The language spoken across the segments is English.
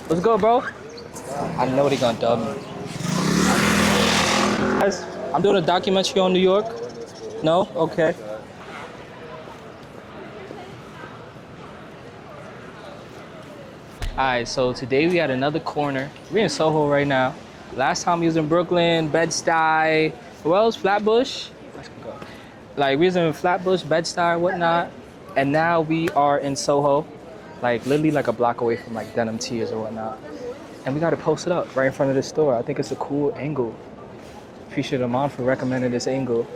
What's good, bro? I know they gonna dub me. Guys, I'm doing a documentary on New York. No? Okay. Alright, so today we had another corner. We're in Soho right now. Last time we was in Brooklyn, Bed-Stuy, where else? Flatbush? Let's go. Like we was in Flatbush, Bed-Stuy, whatnot. And now we are in Soho. Like literally like a block away from like Denim Tears or whatnot. And we got it posted up right in front of this store. I think it's a cool angle. Appreciate Amon for recommending this angle.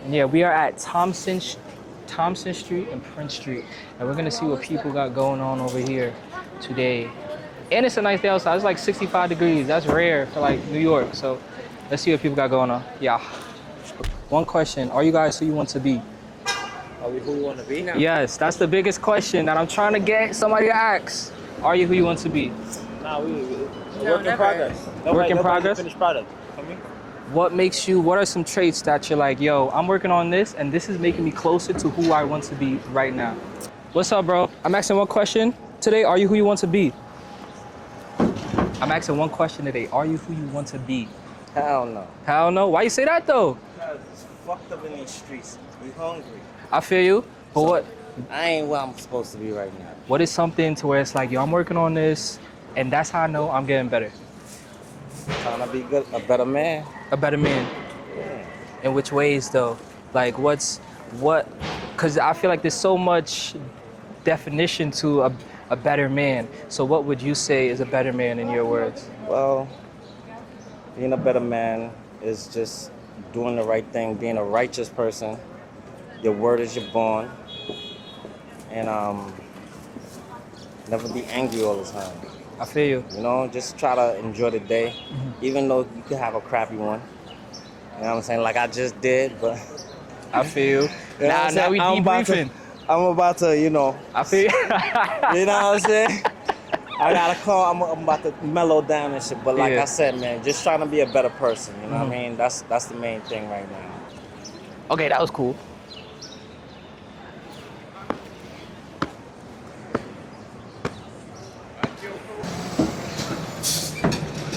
And yeah, we are at Thompson Street and Prince Street. And we're gonna see what people got going on over here today. And it's a nice day outside. It's like 65 degrees. That's rare for like New York. So let's see what people got going on. Yeah. One question, are you guys who you want to be? Are we who we want to be? No. Yes, that's the biggest question that I'm trying to get somebody to ask. Are you who you want to be? Nah, we work in progress. Work in progress? Finished product. For me? What are some traits that you're like, yo, I'm working on this and this is making me closer to who I want to be right now? What's up, bro? I'm asking one question today. Are you who you want to be? I'm asking one question today. Are you who you want to be? Hell no. Hell no. Why you say that though? Because it's fucked up in these streets. We hungry. I feel you. But So, what? I ain't where I'm supposed to be right now. What is something to where it's like, yo, I'm working on this and that's how I know I'm getting better? Trying to be good, a better man. A better man. Yeah. In which ways though? Like because I feel like there's so much definition to a better man. So what would you say is a better man in your words? Well, being a better man is just doing the right thing, being a righteous person. Your word is your bond. And never be angry all the time. I feel you. You know, just try to enjoy the day, even though you could have a crappy one. You know what I'm saying? Like I just did, but I feel you. Now we debriefing. I'm about to, you know. I feel you. You know what I'm saying? I gotta call. I'm about to mellow down and shit. But like Yeah. I said, man, just trying to be a better person. You know what I mean? That's the main thing right now. Okay, that was cool.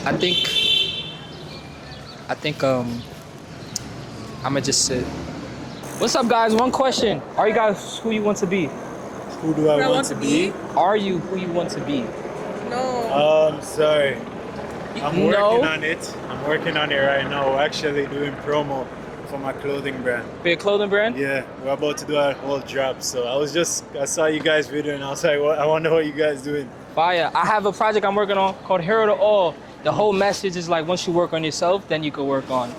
I think I'ma just sit. What's up guys? One question. Are you guys who you want to be? Who do I want to be? Are you who you want to be? No. Sorry. I'm No? working on it. I'm working on it right now. We're actually doing promo for my clothing brand. For your clothing brand? Yeah, we're about to do a whole drop. So I saw you guys video and I was like, I wonder what you guys doing. Fire. I have a project I'm working on called Hero to All. The whole message is like once you work on yourself, then you can work on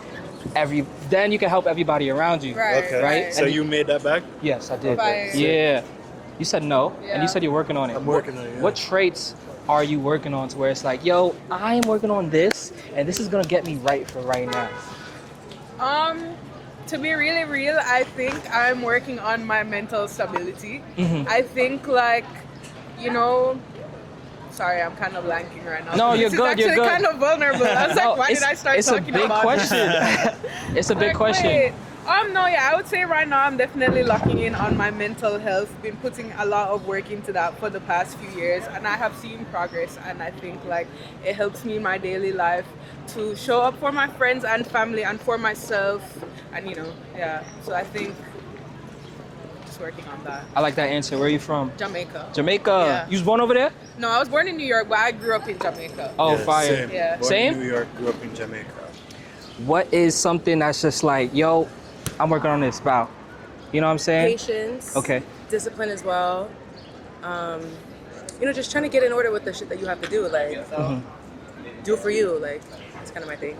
then you can help everybody around you. Okay. Right? So you made that back? Yes, I did. Fire. Yeah. You said no, and Yeah. you said you're working on it. I'm working on it, yeah. What traits are you working on to where it's like, yo, I'm working on this, and this is gonna get me right for right now? To be really real, I think I'm working on my mental stability. Mhm. I think like, you know, sorry, I'm kind of blanking right now. No, you're This good, is you're actually good. kind of vulnerable. I was No, like, why did I start it's talking a big about question. It's a big Like, question. wait. No, yeah, I would say right now I'm definitely locking in on my mental health. Been putting a lot of work into that for the past few years, and I have seen progress. And I think like it helps me in my daily life to show up for my friends and family and for myself, and you know, yeah. So I think just working on that. I like that answer. Where are you from? Jamaica. Jamaica. Yeah. You was born over there? No, I was born in New York, but I grew up in Jamaica. Oh, Yeah, fire. Same. Yeah. Born Same? in New York, grew up in Jamaica. What is something that's just like, yo, I'm working on this, wow. You know what I'm saying? Patience. Okay. Discipline as well. Just trying to get in order with the shit that you have to do. Like, do it for you. Like, that's kind of my thing.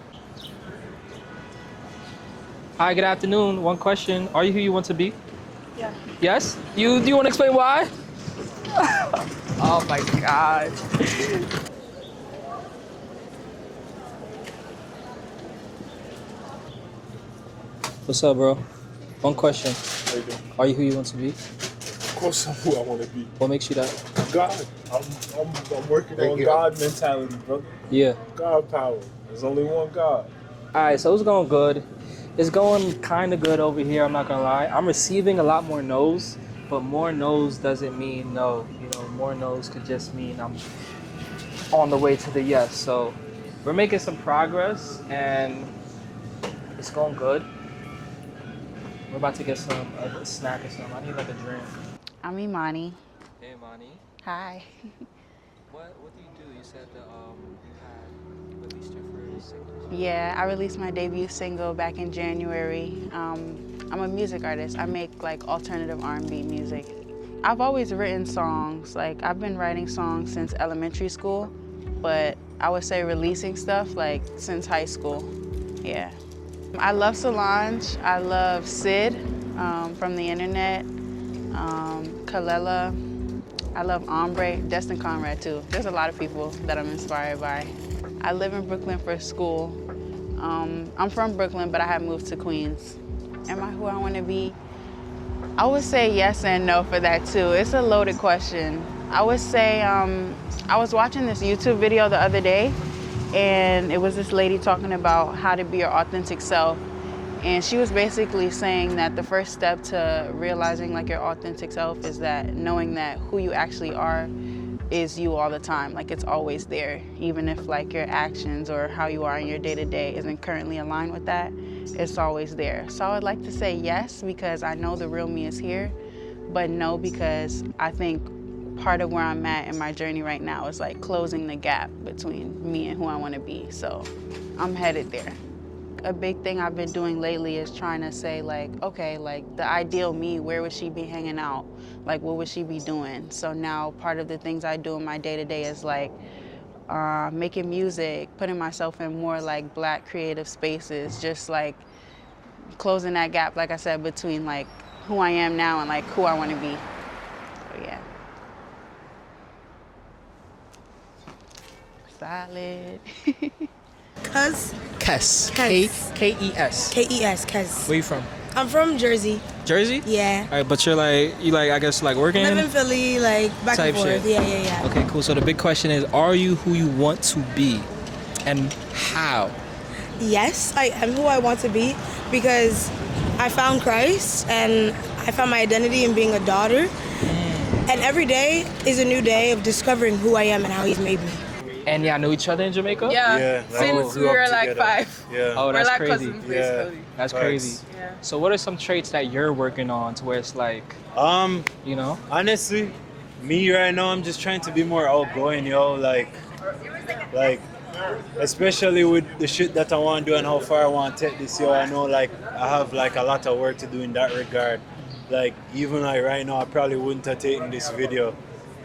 Hi, good afternoon. One question. Are you who you want to be? Yeah. Yes? Do you want to explain why? Oh my God. What's up, bro? One question. How you doing? Are you who you want to be? Of course I'm who I want to be. What makes you that? God. I'm working on God mentality, bro. Yeah. God power. There's only one God. All right, so it's going good. It's going kind of good over here, I'm not going to lie. I'm receiving a lot more no's, but more no's doesn't mean no. You know, more no's could just mean I'm on the way to the yes. So we're making some progress and it's going good. We're about to get some a snack or something. I need like a drink. I'm Imani. Hey, Imani. Hi. What do you do? You said that you had released your first single. Yeah, I released my debut single back in January. I'm a music artist. I make like alternative R&B music. I've always written songs. Like I've been writing songs since elementary school, but I would say releasing stuff like since high school. Yeah. I love Solange. I love Sid from the internet. Kalela. I love Ombre, Destin Conrad too. There's a lot of people that I'm inspired by. I live in Brooklyn for school. I'm from Brooklyn, but I have moved to Queens. Am I who I want to be? I would say yes and no for that too. It's a loaded question. I would say I was watching this YouTube video the other day, and it was this lady talking about how to be your authentic self. And she was basically saying that the first step to realizing like your authentic self is that knowing that who you actually are is you all the time. Like it's always there, even if like your actions or how you are in your day-to-day isn't currently aligned with that, it's always there. So I would like to say yes because I know the real me is here, but no because I think part of where I'm at in my journey right now is like closing the gap between me and who I want to be. So I'm headed there. A big thing I've been doing lately is trying to say like, okay, like the ideal me, where would she be hanging out? Like what would she be doing? So now part of the things I do in my day-to-day is like making music, putting myself in more like Black creative spaces, just like closing that gap, like I said, between like who I am now and like who I want to be. So yeah. Solid. Kes. Kes. Kes. K-E-S. K-E-S, Kes. Where you from? I'm from Jersey. Jersey? Yeah. All right, but you're like, I guess like working? Live in Philly, like back Type and forth. shit. Yeah. Okay, cool. So the big question is, are you who you want to be? And how? Yes, I am who I want to be because I found Christ and I found my identity in being a daughter. And every day is a new day of discovering who I am and how He's made me. And y'all know each other in Jamaica? Yeah, like, since we grew up were like together. 5. Yeah. Oh, We're that's like crazy. cousins, basically. That's Facts. crazy. Yeah. So what are some traits that you're working on to where it's like, you know? Honestly, me right now, I'm just trying to be more outgoing, yo. Like, especially with the shit that I want to do and how far I want to take this, yo. I know, like, I have like a lot of work to do in that regard. Like, even like right now, I probably wouldn't have taken this video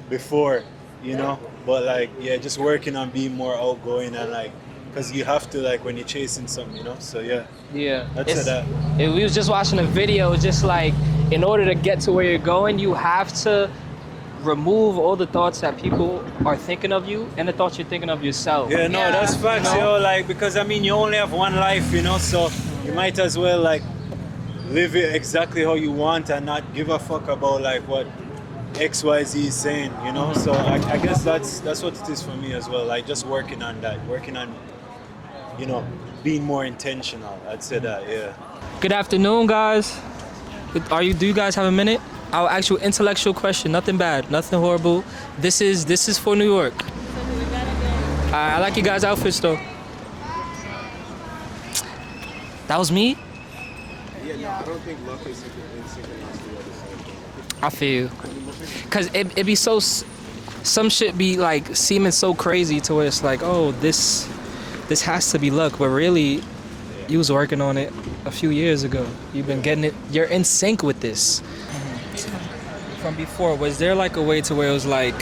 before, you know. But like, yeah, just working on being more outgoing and like, cause you have to like when you're chasing something, you know. So yeah. Yeah. That's that. We was just watching a video, just like, in order to get to where you're going, you have to remove all the thoughts that people are thinking of you and the thoughts you're thinking of yourself. Yeah, no, Yeah. that's facts, You know? yo. Like, because I mean, you only have one life, you know. So you might as well like live it exactly how you want and not give a fuck about like what XYZ is saying, you know. So I guess that's what it is for me as well. Like just working on that, working on, you know, being more intentional. I'd say that, yeah. Good afternoon, guys. Do you guys have a minute? I'll ask you an intellectual question. Nothing bad, nothing horrible. This is for New York. I like you guys' outfits though. That was me? Yeah, no, I don't think luck is in synchronized to the other side. I feel. Cause it be so, some shit be like seeming so crazy to where it's like, oh, this has to be luck, but really, you was working on it a few years ago. You've been getting it. You're in sync with this. From before, was there like a way to where it was like,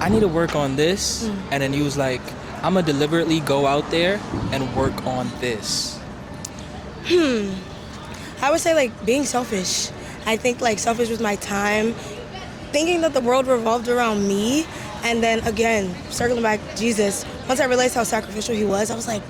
I need to work on this, and then you was like, I'm gonna deliberately go out there and work on this? I would say like being selfish. I think like selfish with my time, thinking that the world revolved around me, and then again, circling back to Jesus, once I realized how sacrificial He was, I was like,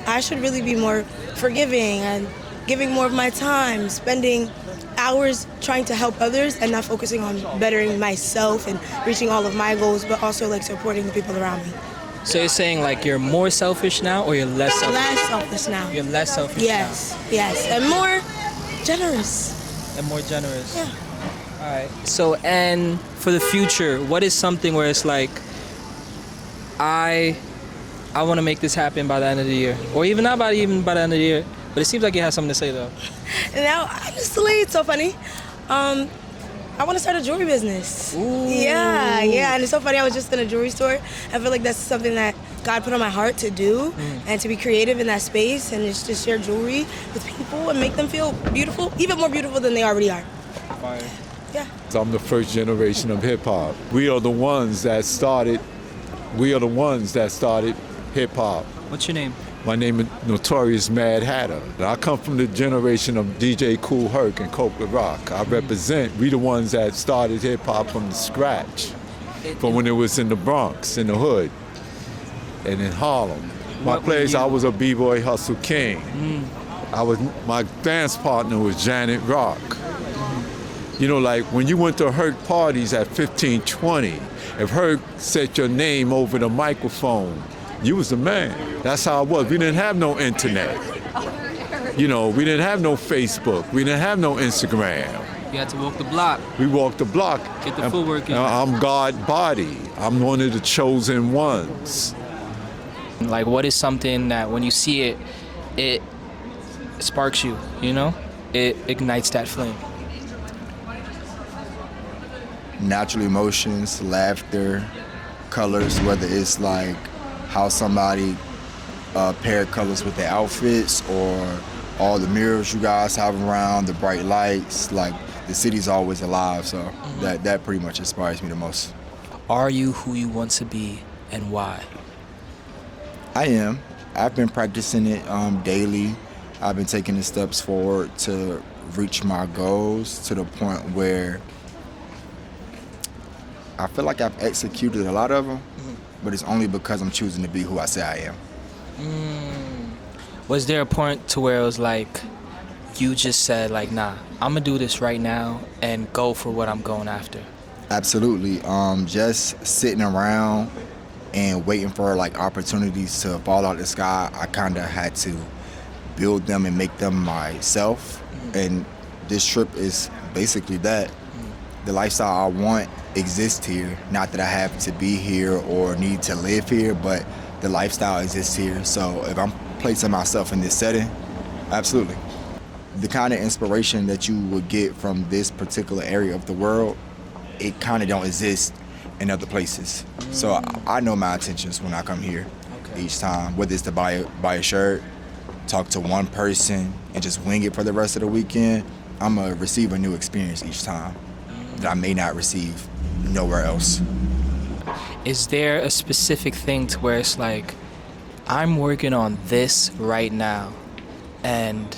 I should really be more forgiving and giving more of my time, spending hours trying to help others and not focusing on bettering myself and reaching all of my goals, but also like supporting the people around me. So you're saying like you're more selfish now, or you're less selfish? Less selfish now. You're less selfish Yes, and more generous. now. And more generous. Yeah. All right. So, and for the future, what is something where it's like, I want to make this happen by the end of the year, or even not by the end of the year. But it seems like you have something to say though. Now, honestly, it's so funny. I want to start a jewelry business. Ooh. Yeah, and it's so funny. I was just in a jewelry store. I feel like that's something that God put on my heart to do, and to be creative in that space, and just share jewelry with people and make them feel beautiful, even more beautiful than they already are. Fire. Yeah. I'm the first generation of hip hop. We are the ones that started hip hop. What's your name? My name is Notorious Mad Hatter. I come from the generation of DJ Kool Herc and Copeland Rock. I represent, we the ones that started hip hop from the scratch, from when it was in the Bronx, in the hood, and in Harlem. My place, I was a B-boy hustle king. My dance partner was Janet Rock. You know, like when you went to Herc parties at 15, 20, if Herc said your name over the microphone, you was the man. That's how it was. We didn't have no internet. You know, we didn't have no Facebook. We didn't have no Instagram. You had to walk the block. We walked the block. Get the footwork in. I'm God body. I'm one of the chosen ones. Like, what is something that when you see it, it sparks you, you know? It ignites that flame. Natural emotions, laughter, colors, whether it's like how somebody paired colors with their outfits, or all the mirrors you guys have around, the bright lights. Like, the city's always alive, so that pretty much inspires me the most. Are you who you want to be, and why? I am. I've been practicing it daily. I've been taking the steps forward to reach my goals to the point where I feel like I've executed a lot of them, but it's only because I'm choosing to be who I say I am. Was there a point to where it was like, you just said like, nah, I'm gonna do this right now and go for what I'm going after? Absolutely. Just sitting around and waiting for like opportunities to fall out of the sky, I kind of had to build them and make them myself. And this trip is basically that. The lifestyle I want exists here. Not that I have to be here or need to live here, but the lifestyle exists here. So if I'm placing myself in this setting, absolutely. The kind of inspiration that you would get from this particular area of the world, it kind of don't exist in other places. So I know my intentions when I come here each time, whether it's to buy a shirt, talk to one person, and just wing it for the rest of the weekend. I'm gonna receive a new experience each time that I may not receive nowhere else. Is there a specific thing to where it's like, I'm working on this right now, and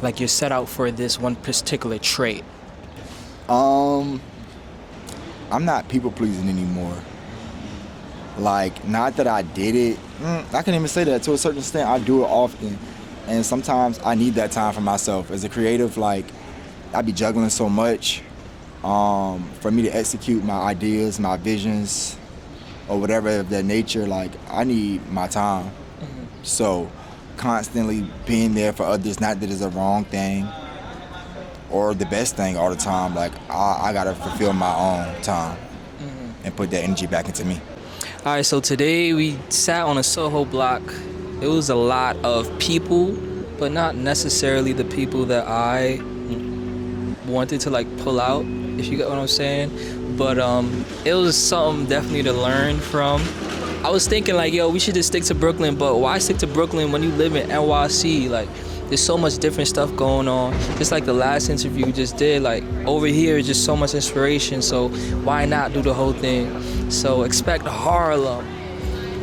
like you're set out for this one particular trait? I'm not people pleasing anymore. Like, not that I did it. I can't even say that. To a certain extent, I do it often. And sometimes I need that time for myself. As a creative, like, I be juggling so much. For me to execute my ideas, my visions, or whatever of that nature, like, I need my time. So constantly being there for others, not that it's a wrong thing or the best thing all the time. Like, I gotta fulfill my own time and put that energy back into me. All right, so today we sat on a Soho block. It was a lot of people, but not necessarily the people that I wanted to like pull out, if you get what I'm saying. But it was something definitely to learn from. I was thinking like, yo, we should just stick to Brooklyn, but why stick to Brooklyn when you live in NYC? Like, there's so much different stuff going on. Just like the last interview we just did, like over here is just so much inspiration, so why not do the whole thing? So expect Harlem,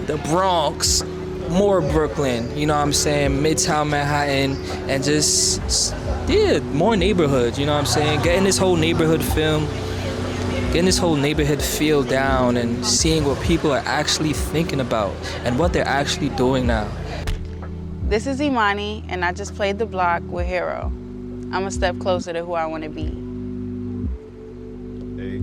the Bronx, more Brooklyn, you know what I'm saying, Midtown Manhattan, and just, yeah, more neighborhoods, you know what I'm saying? Getting this whole neighborhood film, getting this whole neighborhood feel down and seeing what people are actually thinking about and what they're actually doing now. This is Imani, and I just played the block with Hero. I'm a step closer to who I want to be. Hey.